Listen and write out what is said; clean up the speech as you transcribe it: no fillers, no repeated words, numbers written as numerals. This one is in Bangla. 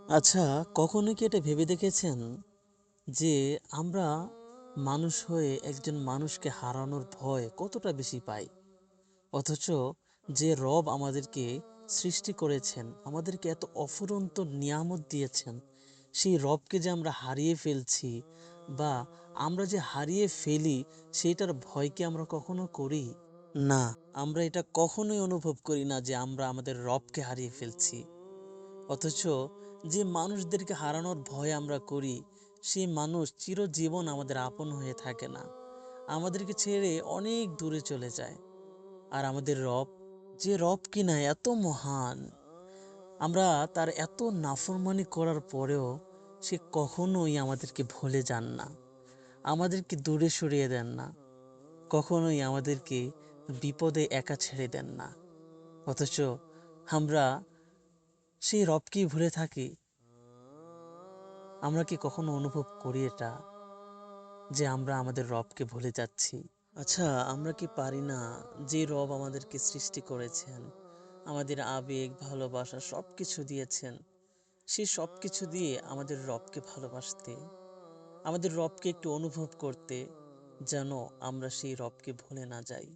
আচ্ছা, কখনো কি এটা ভেবে দেখেছেন যে আমরা মানুষ হয়ে একজন মানুষকে হারানোর ভয় কতটা বেশি পাই? অথচ যে রব আমাদেরকে সৃষ্টি করেছেন, আমাদেরকে এত অফুরন্ত নিয়ামত দিয়েছেন, সেই রবকে যে আমরা হারিয়ে ফেলছি বা আমরা যে হারিয়ে ফেলি সেইটার ভয় কি আমরা কখনো করি? না, আমরা এটা কখনোই অনুভব করি না যে আমরা আমাদের রবকে হারিয়ে ফেলছি। অথচ যে মানুষদেরকে হারানোর ভয় আমরা করি, সেই মানুষ চিরজীবন আমাদের আপন হয়ে থাকে না, আমাদেরকে ছেড়ে অনেক দূরে চলে যায়। আর আমাদের রব, যে রব কিনা এত মহান, আমরা তার এত নাফরমানি করার পরেও সে কখনোই আমাদেরকে ভুলে যান না, আমাদেরকে দূরে সরিয়ে দেন না, কখনোই আমাদেরকে বিপদে একা ছেড়ে দেন না। অথচ আমরা সেই রবকেই ভুলে থাকি। আমরা কি কখনো অনুভব করি এটা, যে আমরা আমাদের রবকে ভুলে যাচ্ছি? আচ্ছা, আমরা কি পারি না যে রব আমাদেরকে সৃষ্টি করেছেন, আমাদের আবেগ ভালোবাসা সবকিছু দিয়েছেন, সেই সবকিছু দিয়ে আমাদের রবকে ভালোবাসতে, আমাদের রবকে একটু অনুভব করতে, যেন আমরা সেই রবকে ভুলে না যাই?